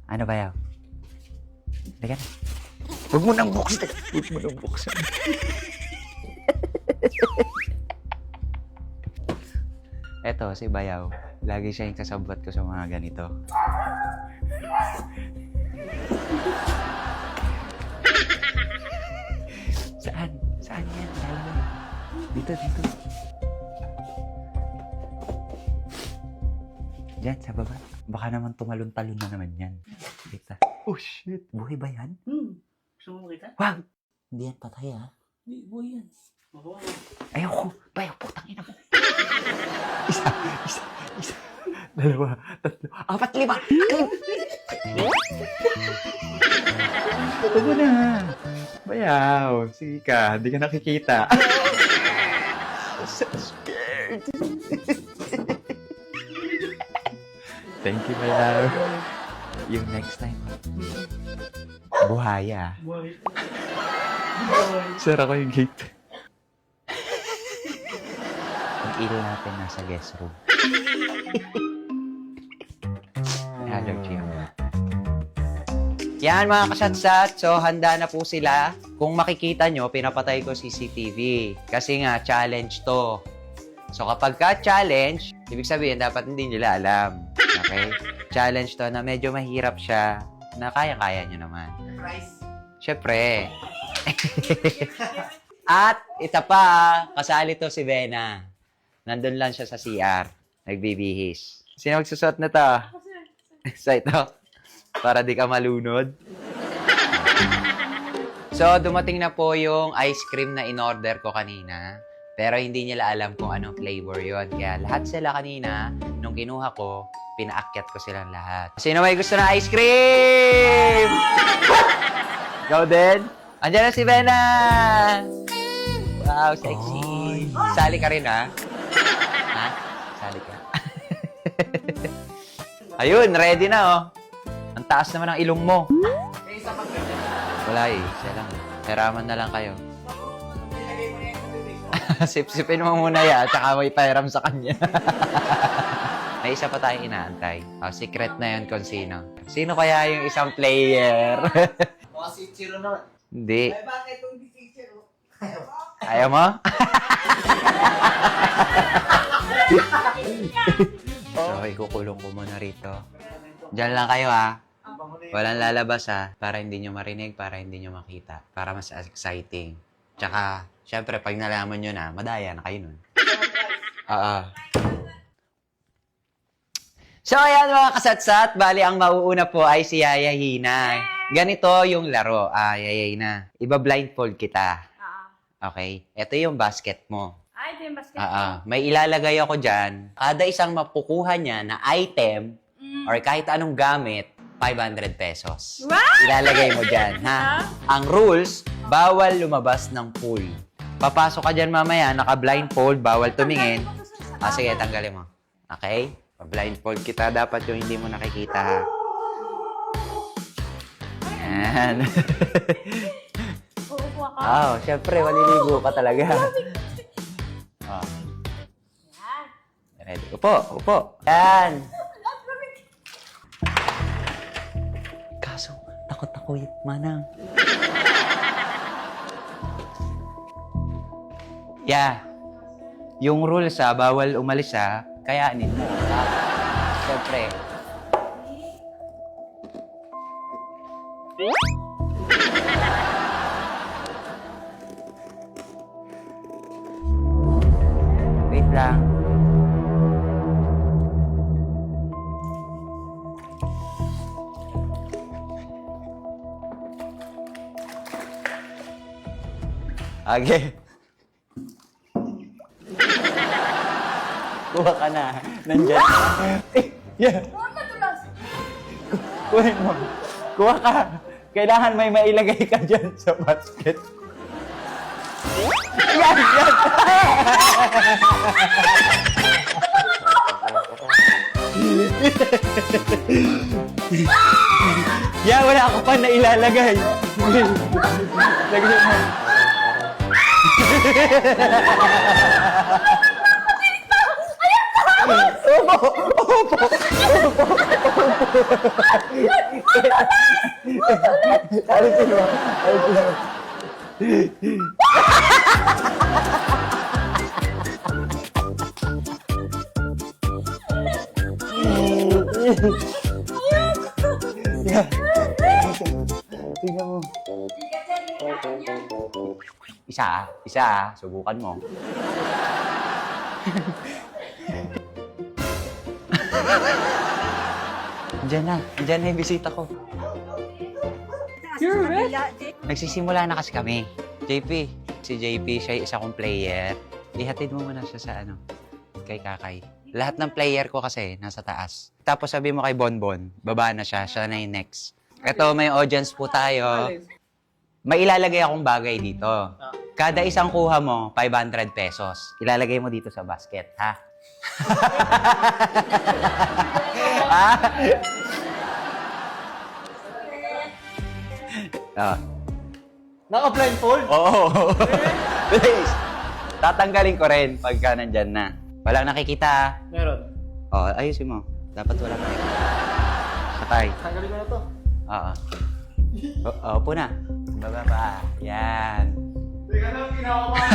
Ano ba yaw? Halika na. Huwag mo nang buksan. Huwag mo nang buksan. Eto, si Bayaw. Lagi siya yung kasabot ko sa mga ganito. Saan? Saan yan? Dito, dito. Diyan, sa baba. Baka naman tumalon-talon na naman yan. Kita. Oh, shit. Buhay ba yan? Gusto mo makita? Wag! Hindi yan patay, ha? Hindi, buhay yan. Ayoko. Bayaw, putang ina mo. Isa. Dalawa, tatlo, apat, lima. Ito mo na. Bayaw, sige ka. Hindi ka nakikita. So scared. Thank you, Bayaw. Yung next time, buhaya. Buhay. Sara ko yung gate. Ang ilaw natin nasa guest room. Allergy ako. Yan mga kasatsat, so handa na po sila. Kung makikita nyo, pinapatay ko CCTV. Kasi nga, challenge to. So kapag ka-challenge, ibig sabihin, dapat hindi nila alam. Okay? Challenge to na medyo mahirap siya, na kaya-kaya nyo naman. Siyempre. At ita pa, kasali to si Bena. Nandun lang siya sa CR. Nagbibihis. Sino magsusot na to? Sa ito. Para di ka malunod. So, dumating na po yung ice cream na in-order ko kanina. Pero hindi nila alam kung anong flavor yon. Kaya lahat sila kanina, nung kinuha ko, pinaakyat ko silang lahat. Sino may gusto na ice cream? Ikaw din? Andiyan na si Bena! Wow, sexy. Sali ka rin, ha? Ha? Sali ka. Ayun, ready na, oh. Ang taas naman ng ilong mo. Wala eh, isa lang. Peraman na lang kayo. Sip-sipin mo muna yan, tsaka may pairam sa kanya. May isa pa tayong inaantay. Oh, secret na yun kung sino. Sino kaya yung isang player? Baka si Chiro naman. Hindi. Ay, bakit kung hindi si Chiro? Ayaw mo? So, ikukulong ko muna rito. Diyan lang kayo, ha? Walang lalabas, ha? Para hindi nyo marinig, para hindi nyo makita. Para mas exciting. Tsaka, syempre, pag nalaman nyo na, madaya na kayo nun. Oo. So, ayan mga kasatsat. Bali, ang mauuna po ay si Yaya Hina. Ganito yung laro. Yaya Hina. Iba-blindfold kita. Okay? Ito yung basket mo. Ito yung basket mo. May ilalagay ako dyan. Kada isang mapukuha niya na item or kahit anong gamit, 500 pesos. What? Ilalagay mo dyan, ha? Ang rules, bawal lumabas ng pool. Papasok ka dyan mamaya, naka-blindfold, bawal tumingin. Sige, tanggalin mo. Okay? Blindfold kita, dapat yung hindi mo nakikita, ha? Yan. Uupo ako. Syempre, maliligo ka talaga. Yan. Ready? Upo. Yan. Kaso, takot ako yung manang. Yung rules, bawal umalis, kayanin mo. Siyempre. Wait lang. Okay. Kuha ka na. Nandyan. Yeah. Kuhin mo. Kuha ka. Kailangan may mailagay ka dyan sa basket. Yan! Yeah, wala ako pa na ilalagay. Lagay mo. Opo! Opo! Alisin mo. Alisin mo. Tingnan mo. Isa, subukan mo. Andiyan na yung bisita ko. You're rich. Nagsisimula na kasi kami. JP, si JP, siya yung isa kong player. Ihatid mo muna siya sa kay Kakay. Lahat ng player ko kasi nasa taas. Tapos sabi mo kay Bonbon, baba na siya na yung next. Ito, may audience po tayo. May ilalagay akong bagay dito. Kada isang kuha mo, 500 pesos. Ilalagay mo dito sa basket, ha? Ha? Ah. Naka-blindfold? Oo. Please. Tatanggalin ko rin pagka nandyan na. Walang nakikita. Meron. Oh, ayusin mo. Dapat walang nakikita. Patay. Tanggalin ko na to. Oo. Upo na. Baba pa. Yan. Teka lang, kinakabahan.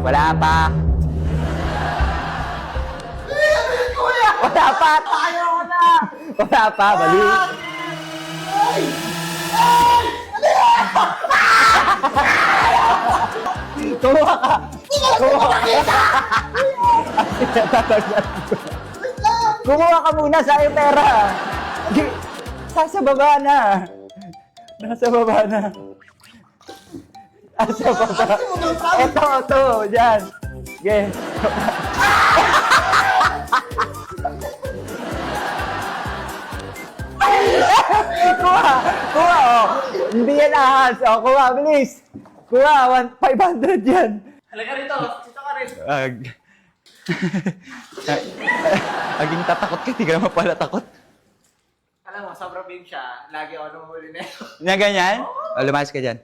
Wala pa. Wala pa. Tayo na. Wala pa. Bali. Kumuha ka. Kumuha ka. Kumuha ka muna sa iyo pera. Nasa baba na. Nasa baba na. Nasa baba. Ito. Diyan. Okay. Kuha, oh. Hindi yan ahas. Oh, kuha, bilis. Kuha, 500 yan. Halika rito. Dito ka rin. Aging tatakot ka, hindi ka naman pala takot. Alam mo, sobrang big siya. Lagi ako namumuli na yun. Na ganyan? O, lumayas ka dyan.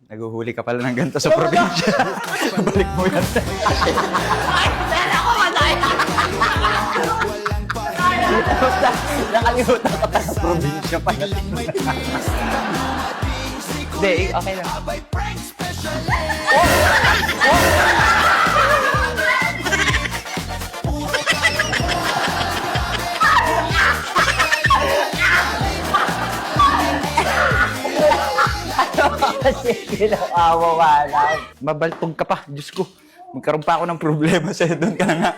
Naguhuli ka pala ng ganito sa probinsya. Balik mo yan. Nakalimutan ka pa sa probinsya pa. Hindi, okay lang. Kasi kinakawawalan. Mabaltog ka pa, Diyos ko. Magkaroon pa ako ng problema sa'yo. Doon ka na nga.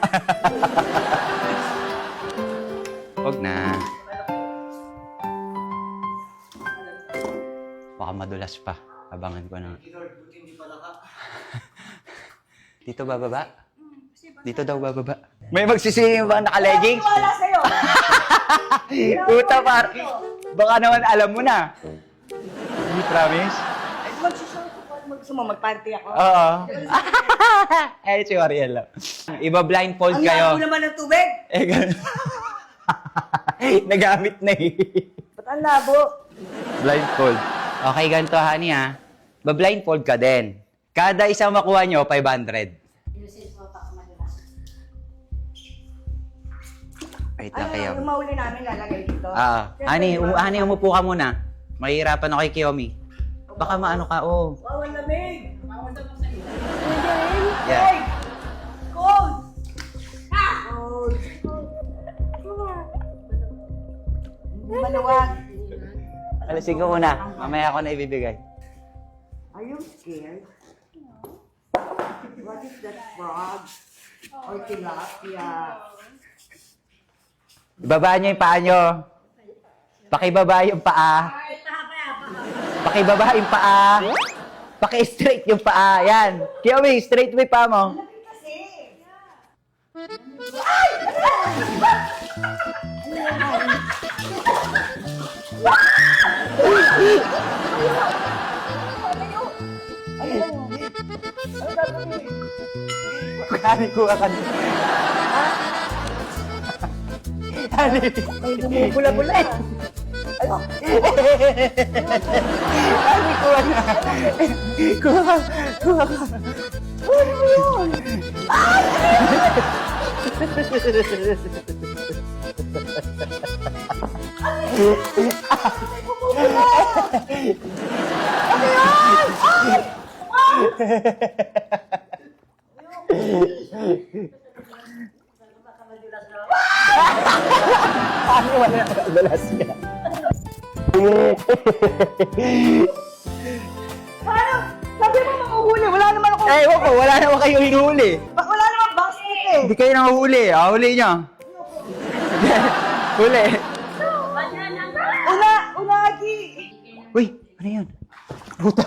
Huwag na. Baka madulas pa. Abangan ko na. Hindi pala ka. Dito bababa? Dito daw bababa. May magsisingin ba naka-leggings? Wala sa'yo. Puta par. Baka naman alam mo na. Hindi promise? Magsusunod ko pag gusto mo, mag-party ako. Oo. Eh, si Ariel lang. Iba-blindfold Ang kayo. labo naman ng tubig. Eh, ganun. Nagamit na eh. Ba't ang labo? Blindfold. Okay, ganito honey ha. Ba-blindfold ka din. Kada isang makuha nyo, 500. Wait lang kayo. Yung mahuli namin lalagay dito. Honey, umupo ka muna. Mahihirapan ako kay Kiyomi. Baka maano ka, oh. Wow, ang lamig! Yeah. Hey! Cold! Cold! Hindi maluwag. Alisin ko muna. Mamaya ako na ibibigay. Are you scared? What is that frog? Or tilapia? Ibaba nyo yung paa nyo. Pakibaba yung paa. Pakibaba yung paa. Paki-straight yung paa. Yan. Kiyomi, straight mo yung paa mo. Ani, kuha ka na. Ani. Ay, bumubula-bula. Ani, kuha na. Kuha ka. Ano yun? Ani, wala na kadalas ka. Paano? Sabi mo makuhuli. Wala naman ako. Ewan ko, wala naman kayo hinuhuli. Wala naman basket eh. Hindi kayo nahuli. Huli niyo. Huli. Unagi. Uy, ano yun? Puta.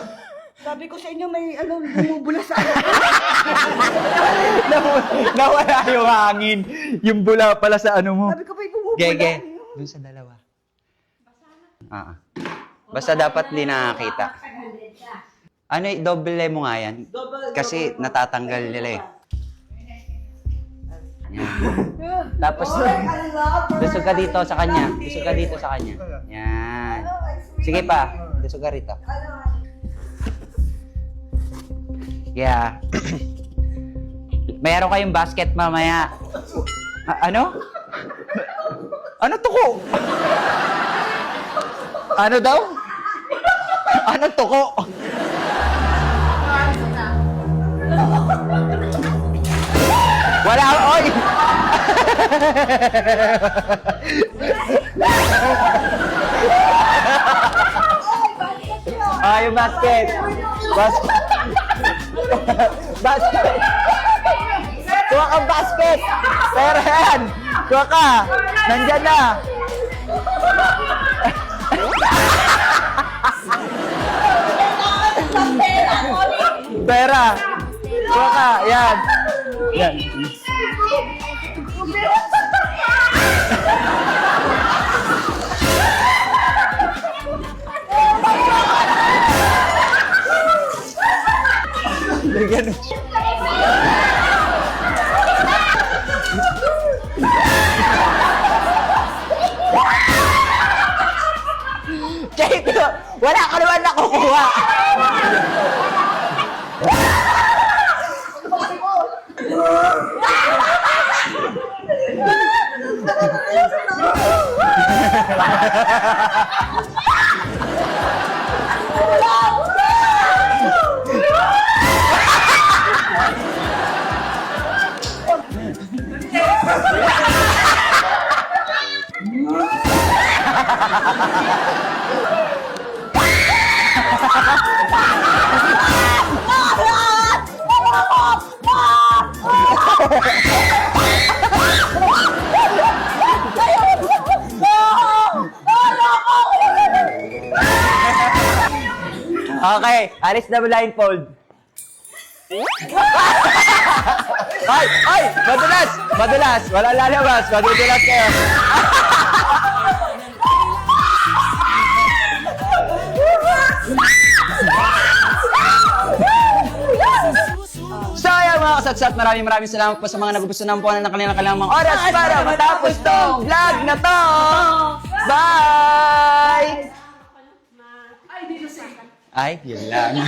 Sabi ko sa inyo may bumubula sa ano. Nawala yung hangin. Yung bula pala sa ano mo. Sabi ko may bumubula. Gege. Dun sa dalawa. Basta dapat hindi nakakita. Ano, double mo nga yan? Kasi natatanggal nila eh. Yan. Tapos, lusog ka dito sa kanya. Lusog ka dito sa kanya. Yan. Sige pa. Lusog ka rito. Yeah. Mayroon kayong basket mamaya. Ano? Ano tuko? Ano daw? Ano tuko? Wala, oy! Yung basket. Basket. Kuha kang basket. Pero yan. Kuha ka. Nandyan na. Pera. Kuha ka. Yan. Yan. Ganun. Kahit wala ka naman nakukuha. Okay, alis na blindfold. Ay! Ay! Madulas! Madulas! Wala lalabas! Madudulas kayo! So ayan mga kasatsat, maraming salamat po sa mga nagugusto ng puwanan ng kanilang mga oras para matapos tong vlog na to! Bye! Ay, yun lang.